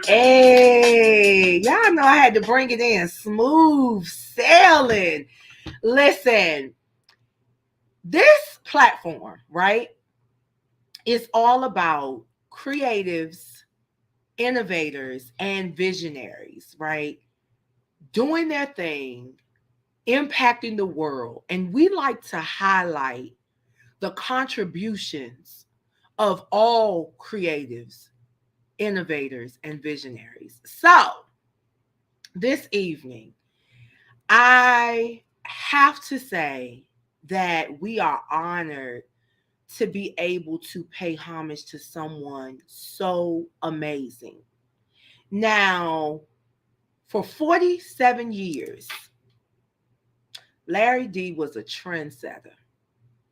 Hey, y'all know I had to bring it in. Smooth sailing. Listen, this platform, right, is all about creatives, innovators, and visionaries, right? Doing their thing, impacting the world. And we like to highlight the contributions of all creatives, innovators, and visionaries. So, this evening, I have to say that we are honored to be able to pay homage to someone so amazing. Now, for 47 years, Larry D was a trendsetter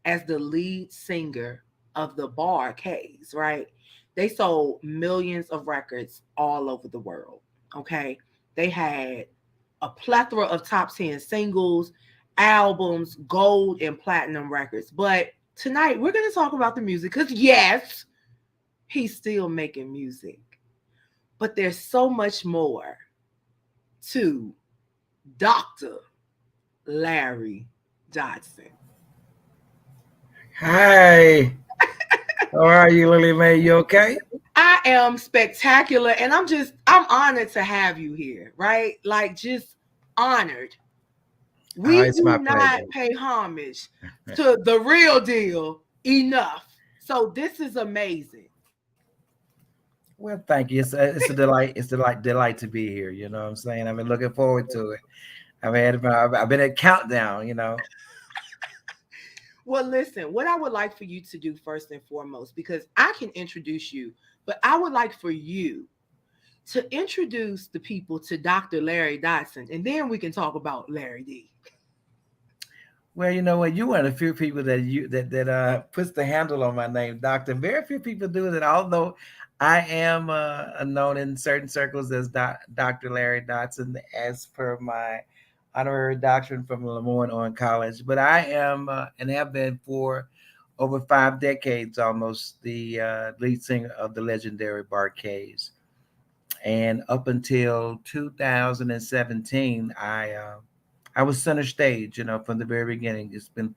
as the lead singer of the Bar K's, right? They sold millions of records all over the world. Okay. They had a plethora of top 10 singles, albums, gold and platinum records. But tonight we're going to talk about the music because, yes, he's still making music. But there's so much more to Dr. Larry Dodson. Hi. How are you, Lily Mae? You okay? I am spectacular and I'm honored to have you here, right? Like just honored. We It's do my not pleasure. pay homage to the real deal enough. So this is amazing. Well, thank you. It's a delight. It's delight to be here. You know what I'm saying? I've been looking forward to it. I've been at countdown. Well, listen, what I would like for you to do first and foremost, because I can introduce you, but I would like for you to introduce the people to Dr. Larry Dodson, and then we can talk about Larry D. Well, you know what? You're one of the few people that puts the handle on my name, Doctor. Very few people do that. Although I am known in certain circles as Dr. Larry Dodson, as per my honorary doctorate from Lemoyne on College. But I am and have been for over 5 decades almost the lead singer of the legendary Bar-Kays. And up until 2017, I was center stage, from the very beginning. It's been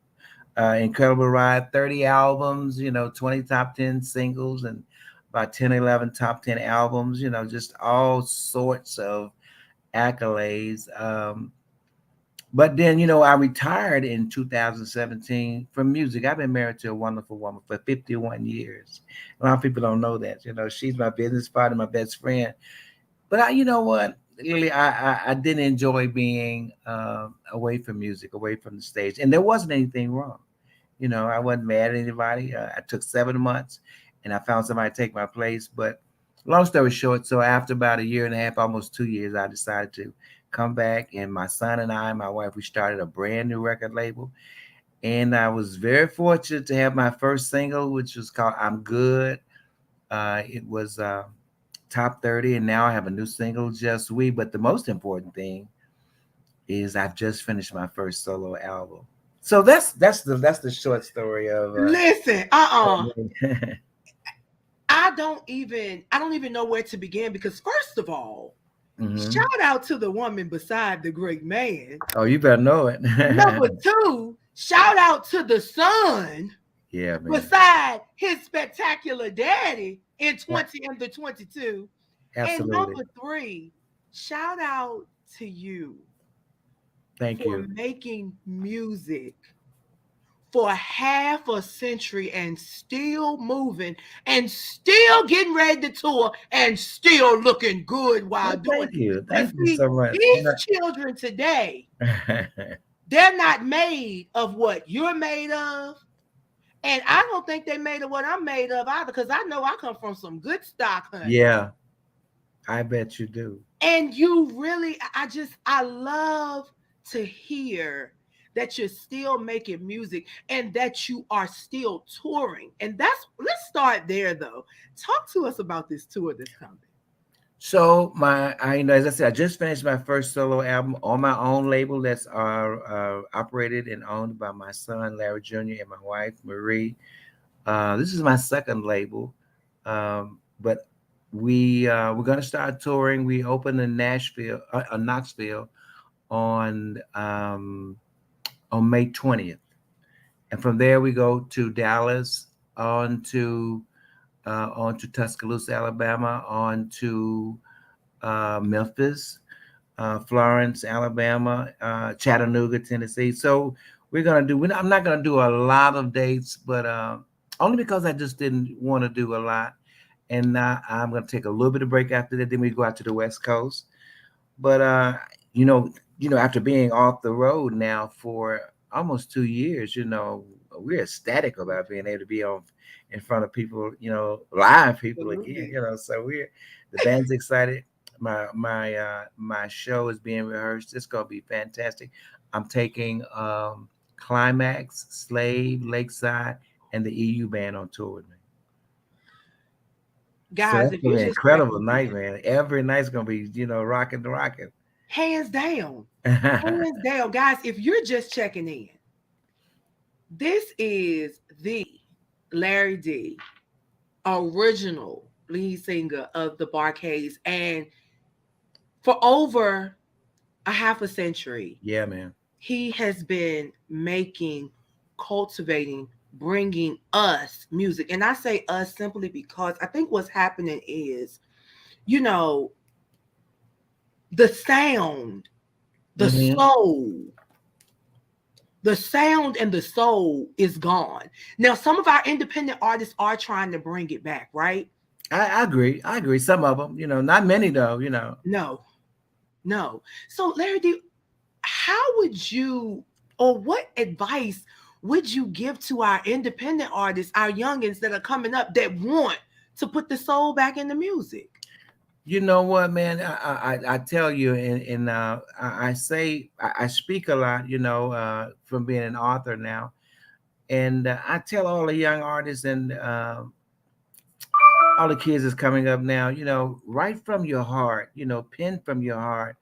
incredible ride. 30 albums, 20 top 10 singles, and about 10, 11 top 10 albums. Just all sorts of accolades. But then, I retired in 2017 from music. I've been married to a wonderful woman for 51 years. A lot of people don't know that. She's my business partner, my best friend. But you know what? Really, I didn't enjoy being away from music, away from the stage, and there wasn't anything wrong. I wasn't mad at anybody. I took 7 months, and I found somebody to take my place. But long story short, so after about a year and a half, almost 2 years, I decided to come back, and my son and I, my wife, we started a brand new record label, and I was very fortunate to have my first single, which was called "I'm Good." It was. Top 30, and now I have a new single, Just We. But the most important thing is I've just finished my first solo album. So that's the short story of Listen, of me. I don't even know where to begin because first of all, Hmm. shout out to the woman beside the great man. Oh, you better know it. Number two, shout out to the son Yeah, man. beside his spectacular daddy in Yeah, 20 under 22. And absolutely. number three, shout out to you Thank for you. making music for half a century and still moving and still getting ready to tour and still looking good while Well, doing thank it. you. Because Thank you see, so much. these children today, they're not made of what you're made of. And I don't think they made of what I'm made of either, because I know I come from some good stock, honey. Yeah, I bet you do. And you really, I love to hear that you're still making music and that you are still touring. And let's start there though. Talk to us about this tour that's coming. So as I said, I just finished my first solo album on my own label that's operated and owned by my son Larry Jr. and my wife Marie. This is my second label, but we're gonna start touring. We open in Knoxville, on um, on May 20th, and from there we go to Dallas, on to Tuscaloosa, Alabama, on to Memphis, Florence, Alabama, Chattanooga, Tennessee. So I'm not gonna do a lot of dates, but only because I just didn't want to do a lot, and I'm gonna take a little bit of break after that. Then we go out to the West Coast. But you know, after being off the road now for almost 2 years, we're ecstatic about being able to be on in front of people, live people again. Absolutely. So the band's excited. My show is being rehearsed. It's gonna be fantastic. I'm taking Climax, Slave, Lakeside, and the EU band on tour with me. So Guys, that's if gonna you're be an just incredible checking night, in, man. Every night's gonna be, rocking the rocking. hands down, hands down, guys, if you're just checking in, this is the Larry D, original lead singer of the Bar-Kays. And for over a half a century, Yeah, man. he has been making, cultivating, bringing us music. And I say us simply because I think what's happening is, you know, the sound, the Hmm. soul, the sound and the soul is gone. Now, some of our independent artists are trying to bring it back, right? I agree. I agree. Some of them, not many though. No, no. So, Larry D, how would you, or what advice would you give to our independent artists, our youngins that are coming up that want to put the soul back in the music? You know what, man? I tell you, and I say I speak a lot, from being an author now, and I tell all the young artists and all the kids that's coming up now, write from your heart, pen from your heart,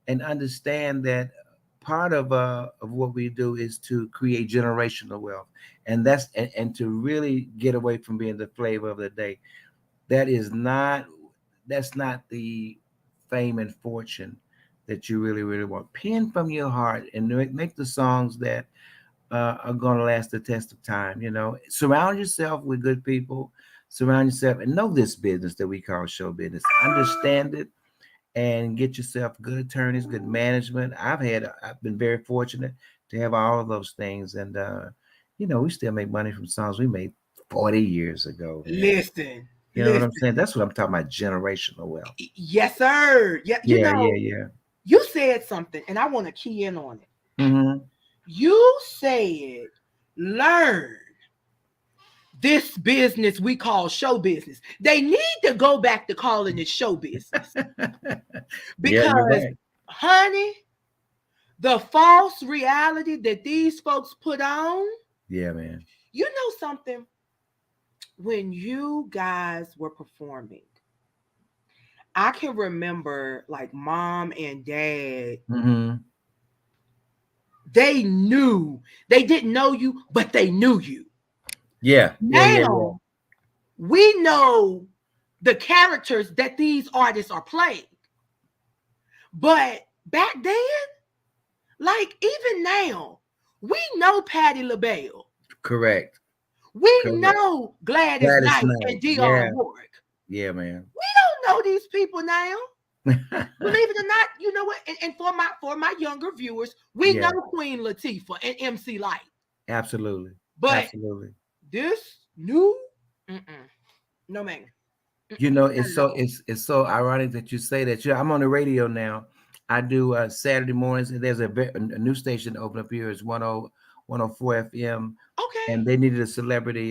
and understand that part of what we do is to create generational wealth, and and to really get away from being the flavor of the day. That is not that's not the fame and fortune that you really really want. Pen from your heart and make the songs that are going to last the test of time. Surround yourself with good people. Surround yourself and know this business that we call show business. Understand it and get yourself good attorneys, good management. I've been very fortunate to have all of those things, and we still make money from songs we made 40 years ago, man. Listen, You know what I'm listen. saying? That's what I'm talking about, generational wealth. Yes, sir. Yeah, Yeah, yeah, yeah. you said something, and I want to key in on it. Mm-hmm. You said, learn this business we call show business. They need to go back to calling it show business Yeah, you're because, right. honey, the false reality that these folks put on, Yeah, man. you know something? When you guys were performing, I can remember like mom and dad, Mm-hmm. they knew, they didn't know you, but they knew you. Yeah, yeah, yeah, yeah. Now we know the characters that these artists are playing. But back then, like even now, we know Patti LaBelle. Correct. We Correct. know Gladys That is Knight nice. and Dionne Yeah, Warwick. yeah, man. We don't know these people now. Believe it or not, you know what? And for my younger viewers, we know Yeah, Queen Latifah and MC Light. absolutely. But Absolutely. this new, mm-mm, no man. Not It's at so all. it's so ironic that you say that. I'm on the radio now. I do Saturday mornings, and there's a new station open up here. It's 104 FM, Okay. and they needed a celebrity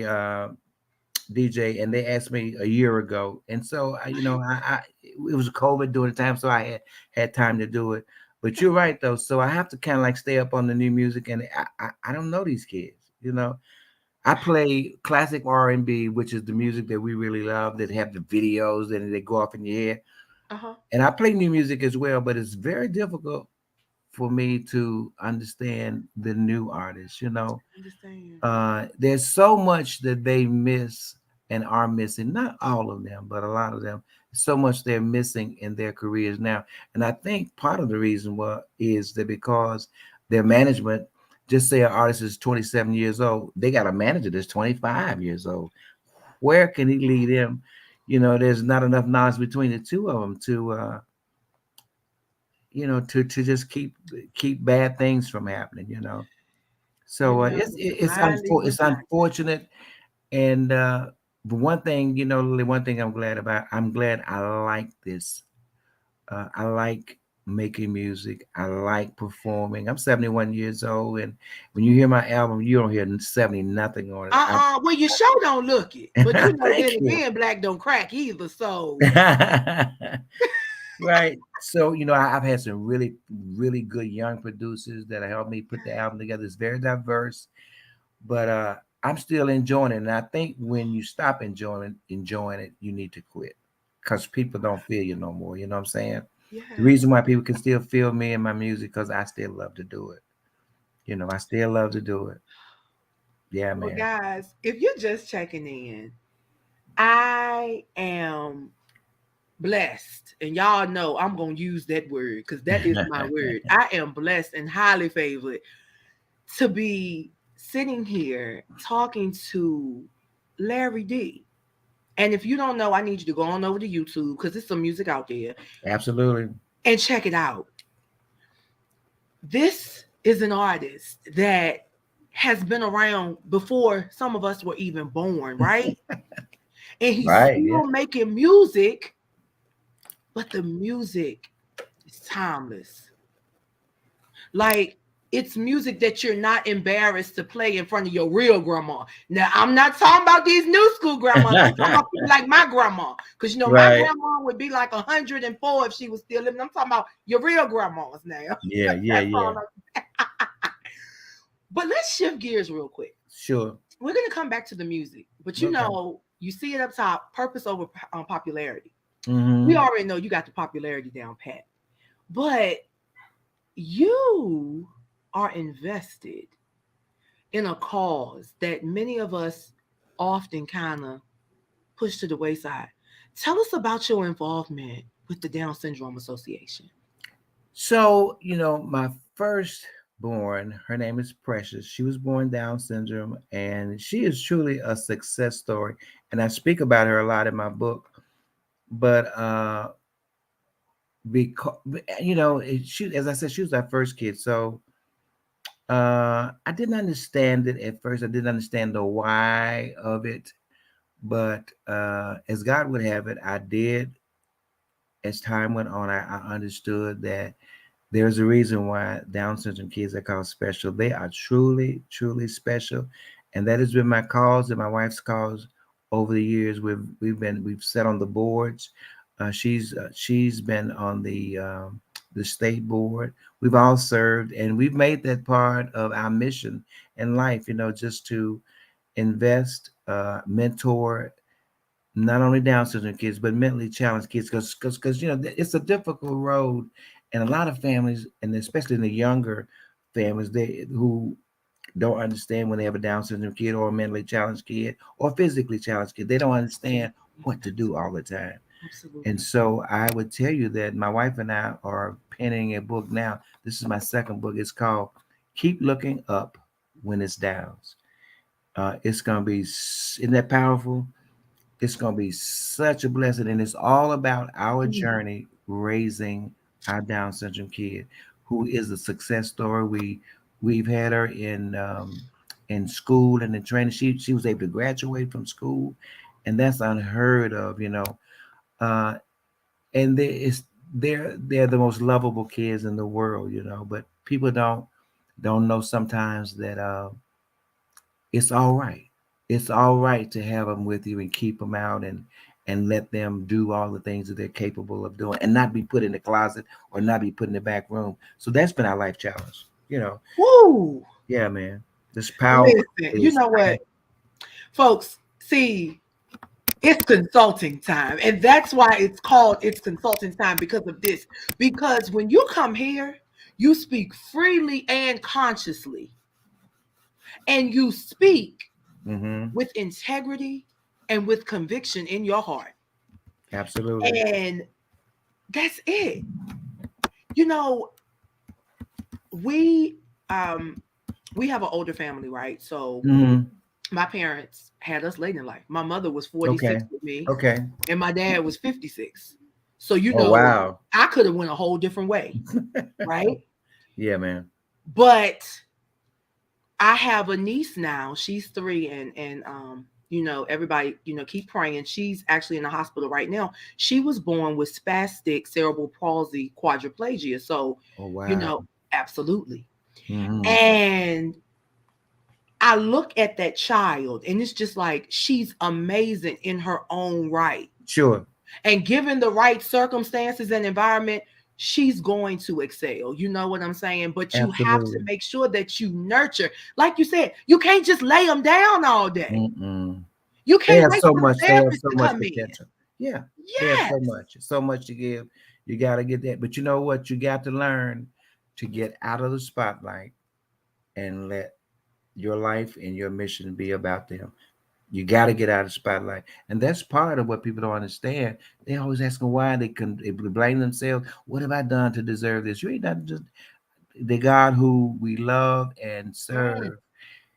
DJ, and they asked me a year ago, and so it was COVID during the time, so I had time to do it. But you're right though, so I have to kind of like stay up on the new music, and I don't know these kids, you know. I play classic R&B, which is the music that we really love, that have the videos and they go off in your head. Uh-huh. And I play new music as well, but it's very difficult for me to understand the new artists. Understand. There's so much that they miss and are missing. Not all of them, but a lot of them. So much they're missing in their careers now. And I think part of the reason is that because their management, just say an artist is 27 years old, they got a manager that's 25 years old. Where can he lead him? There's not enough knowledge between the two of them to just keep bad things from happening. So Highly it's impacted. unfortunate. And but one thing, Lily, one thing I'm glad I like this. I like making music. I like performing. I'm 71 years old, and when you hear my album, you don't hear 70 nothing on it. Well, you sure don't look it. But then Thank you. again, black don't crack either. So Right. So, I've had some really, really good young producers that have helped me put the album together. It's very diverse, but I'm still enjoying it. And I think when you stop enjoying it, you need to quit because people don't feel you no more. You know what I'm saying? The yes. reason why people can still feel me and my music because I still love to do it. I still love to do it. Yeah, Well, man. guys, if you're just checking in, I am blessed. And y'all know I'm gonna use that word because that is my word. I am blessed and highly favored to be sitting here talking to Larry D. And if you don't know, I need you to go on over to YouTube because there's some music out there Absolutely. and check it out. This is an artist that has been around before some of us were even born, right? And he's Right. Yeah. still making music, but the music is timeless. Like it's music that you're not embarrassed to play in front of your real grandma. Now, I'm not talking about these new school grandmas. I'm talking about people like my grandma. Because, my Right. grandma would be like 104 if she was still living. I'm talking about your real grandmas now. Yeah, yeah, That's all. yeah. But let's shift gears real quick. Sure. We're going to come back to the music. But, Okay. you see it up top, purpose over popularity. We Mm-hmm. already know you got the popularity down pat. But you are invested in a cause that many of us often kind of push to the wayside. Tell us about your involvement with the Down Syndrome Association. So, my firstborn, her name is Precious. She was born Down syndrome, and she is truly a success story. And I speak about her a lot in my book. But because she, as I said, she was our first kid. So I didn't understand it at first. I didn't understand the why of it. But as God would have it, I did. As time went on, I understood that there's a reason why Down syndrome kids are called special. They are truly, truly special, and that has been my cause and my wife's cause over the years. We've sat on the boards. She's been on the state board. We've all served, and we've made that part of our mission in life. Just to invest, mentor not only Down syndrome kids but mentally challenged kids, because it's a difficult road, and a lot of families, and especially in the younger families, they who don't understand when they have a Down syndrome kid or a mentally challenged kid or physically challenged kid, they don't understand what to do all the time. And Absolutely. so I would tell you that my wife and I are penning a book now. This is my second book. It's called Keep Looking Up When It's Downs. It's gonna be, isn't that powerful? It's going to be such a blessing. And it's all about our Mm. journey raising our Down syndrome kid, who is a success story. We've had her in school and in training. She was able to graduate from school, and that's unheard of, Uh, and they're the most lovable kids in the world, But people don't know sometimes that it's all right. It's all right to have them with you and keep them out, and let them do all the things that they're capable of doing, and not be put in the closet or not be put in the back room. So that's been our life challenge. Woo! Yeah, man. This power Listen, you is know what, folks? See, it's consulting time. And that's why it's consulting time because of this. Because when you come here, you speak freely and consciously, and you speak mm-hmm, with integrity and with conviction in your heart. absolutely. And that's it. You know, we um we have an older family, right? So Mm-hmm. my parents had us late in life. My mother was Okay. 46 with me, Okay. and my dad was 56. So Oh wow. I could have went a whole different way, right? Yeah, man. But I have a niece now. She's 3, everybody, keep praying. She's actually in the hospital right now. She was born with spastic cerebral palsy quadriplegia. So, Oh you wow. know, absolutely. Mm-hmm. And I look at that child and it's just like she's amazing in her own right. Sure. And given the right circumstances and environment, she's going to excel. You know what I'm saying? But you have to Absolutely. make sure that you nurture. Like you said, you can't just lay them down all day. Mm-mm. You They can't have wait so for the much. They have therapist so to much come in. potential. Yeah, they have Yes. so much to give. You got to get that. But you know what? You got to learn to get out of the spotlight and let your life and your mission be about them. You got to get out of the spotlight, and that's part of what people don't understand. They always asking why they blame themselves. What have I done to deserve this? You ain't done just the God who we love and Mm, serve.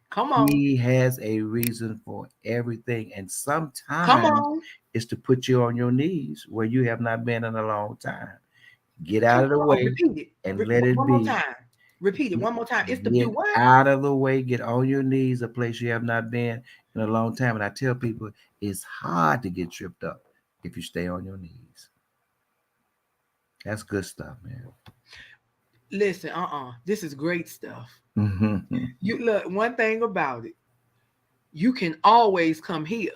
come on. He has a reason for everything, and Come sometimes on. it's to put you on your knees where you have not been in a long time. Get Come out of the on. way Repeat it. and let it One more be. time. Repeat it Get, one more time. It's to do get what? out of the way. Get on your knees, a place you have not been in a long time. And I tell people it's hard to get tripped up if you stay on your knees. That's good stuff, man. Listen, this is great stuff. Mhm. You look, one thing about it, you can always come here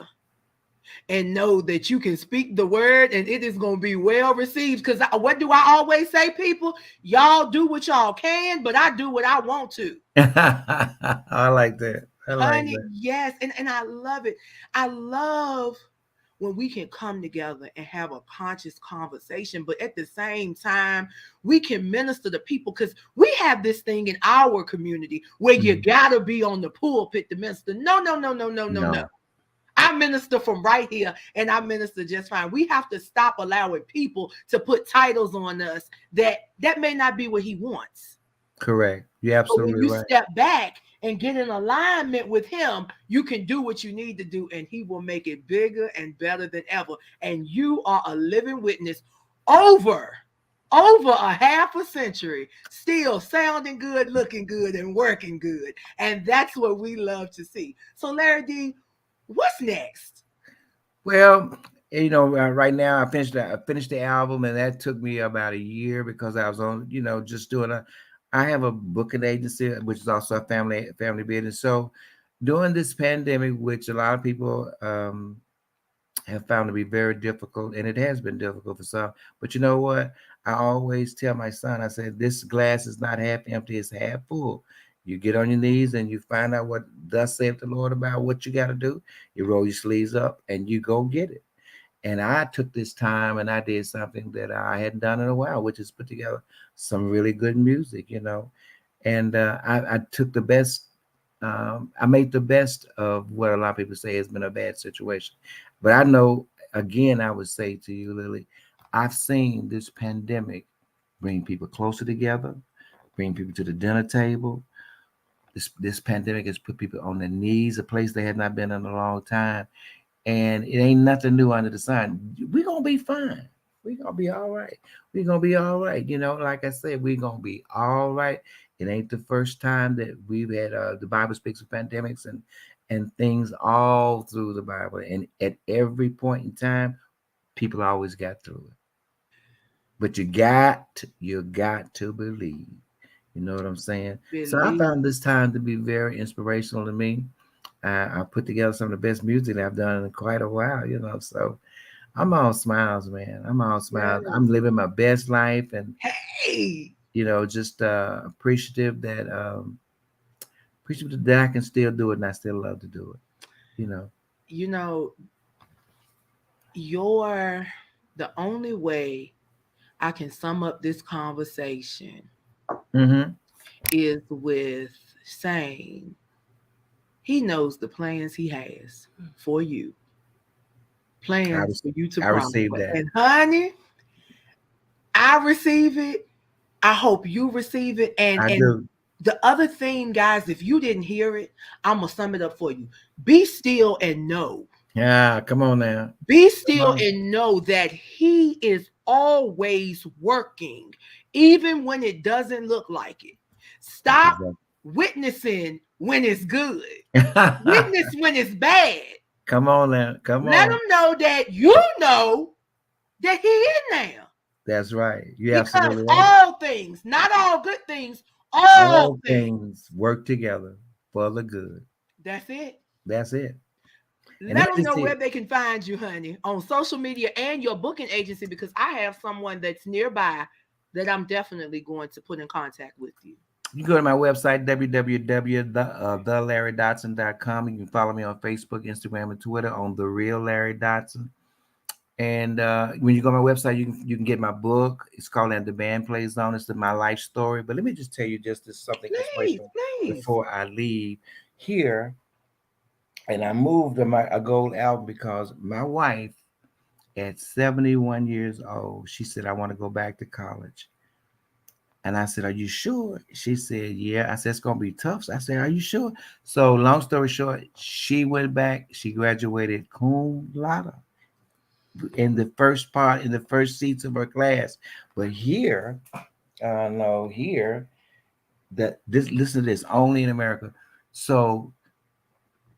and know that you can speak the word and it is going to be well received. Because what do I always say, people? Y'all do what y'all can, but I do what I want to. I like that. I like Honey, that. yes. And I love it. I love when we can come together and have a conscious conversation, but at the same time, we can minister to people because we have this thing in our community where you Mm. gotta be on the pulpit to minister. No, no, no, no, no, no, no. No, I minister from right here and I minister just fine. We have to stop allowing people to put titles on us that may not be what he wants. correct. You're But when absolutely you right. step back and get in alignment with him, you can do what you need to do and he will make it bigger and better than ever. And you are a living witness over over a half a century, still sounding good, looking good, and working good. And that's what we love to see. So, Larry D, what's next? Well, right now I finished the album, and that took me about a year because I was on, just doing a. I have a booking agency, which is also a family business. So, during this pandemic, which a lot of people have found to be very difficult, and it has been difficult for some. But you know what? I always tell my son, I said, this glass is not half empty; it's half full. You get on your knees and you find out what thus saith the Lord about what you got to do. You roll your sleeves up and you go get it. And I took this time and I did something that I hadn't done in a while, which is put together some really good music. And I took the best, I made the best of what a lot of people say has been a bad situation. But I know, again, I would say to you, Lily, I've seen this pandemic bring people closer together, bring people to the dinner table. This pandemic has put people on their knees, a place they had not been in a long time, and it ain't nothing new under the sun. We're gonna be fine. We're gonna be all right. We're gonna be all right. Like I said, we're gonna be all right. It ain't the first time that we've had the Bible speaks of pandemics and things all through the Bible. And at every point in time, people always got through it. But you got to believe. You know what I'm saying? So I Believe. found this time to be very inspirational to me. I put together some of the best music that I've done in quite a while. So I'm all smiles, man. I'm all smiles. I'm Yes. living my best life and, Hey, just appreciative that I can still do it and I still love to do it, you know. you know, you're the only way I can sum up this conversation Mm-hmm. is with saying he knows the plans he has for you, I, plans was, for you to I received prosper. that. And honey, I receive it. I hope you receive it. And I and do. the other thing, guys, if you didn't hear it, I'm gonna sum it up for you. Be still and know. Yeah, come on now. Be Come still on. and know that he is always working, even when it doesn't look like it. That's Stop exactly. witnessing when it's good. Witness when it's bad. Come on now. Come Let on. them know that you know that he in there. That's right. You're Because absolutely right. all things, not all good things, all All things. things work together for the good. That's it. That's it. And Let that them is know where it. they can find you, honey, on social media and your booking agency because I have someone that's nearby that I'm definitely going to put in contact with you. You can go to my website, www.thelarrydotson.com. You can follow me on Facebook, Instagram, and Twitter on The Real Larry Dodson. And when you go to my website, you can get my book. It's called And the Band Plays On. It's my life story. But let me just tell you just this something Please, inspirational please. before I leave here. And I moved on my a gold album because my wife, at 71 years old, she said, I want to go back to college. And I said, Are you sure? She said, Yeah. I said, It's going to be tough. So I said, Are you sure? So, long story short, she went back. She graduated cum laude in the first seats of her class. But here, no, here, listen to this, only in America. So,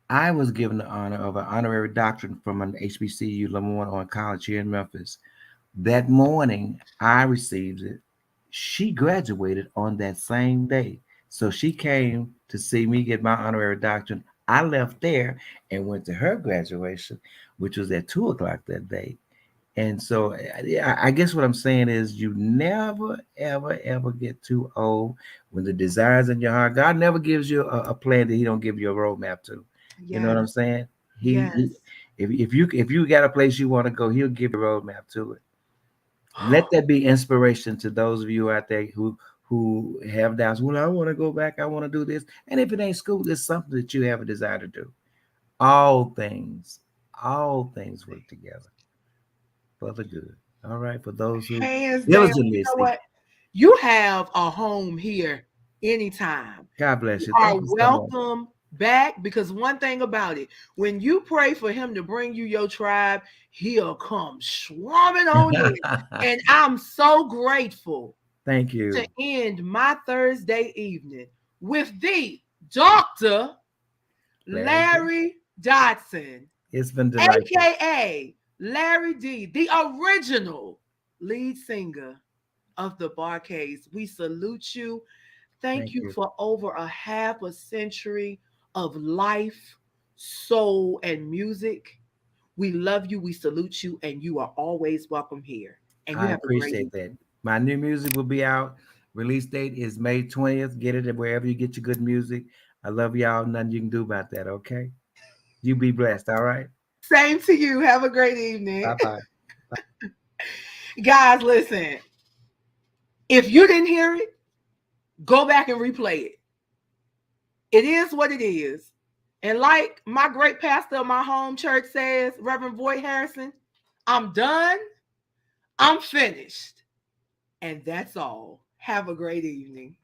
I was given the honor of an honorary doctorate from an HBCU, Lamont on College here in Memphis. That morning, I received it. she graduated on that same day. So she came to see me get my honorary doctorate. I left there and went to her graduation, which was at 2 o'clock that day. And so yeah, I guess what I'm saying is you never, ever, ever get too old when the desires in your heart. God never gives you a plan that He don't give you a roadmap to. You know what I'm Yes. saying? He Yes. if you got a place you want to go, He'll give you a roadmap to it. Let that be inspiration to those of you out there who have doubts. Well, I want to go back. I want to do this. And if it ain't school, it's something that you have a desire to do. All things, all things work together for the good. All right, for those who Hands down. You diligently know seek. what? You have a home here anytime. God bless You you. are Thank you so much. welcome back, because one thing about it, when you pray for him to bring you your tribe, he'll come swarming on in. And I'm so grateful Thank to you, end my Thursday evening with the Dr. Larry. Larry Dodson, It's been delightful. aka Larry D, the original lead singer of the Barcades. We salute you. Thank Thank you you. for over a half a century of life, soul, and music. We love you, we salute you, and you are always welcome here. And you I have a great appreciate that. evening. My new music will be out. Release date is May 20th. Get it wherever you get your good music. I love y'all. Nothing you can do about that, okay? You be blessed, all right? Same to you. Have a great evening. Bye bye. Guys, listen, if you didn't hear it, go back and replay it. It is what it is. And like my great pastor of my home church says, Reverend Boyd Harrison, I'm done. I'm finished. And that's all. Have a great evening.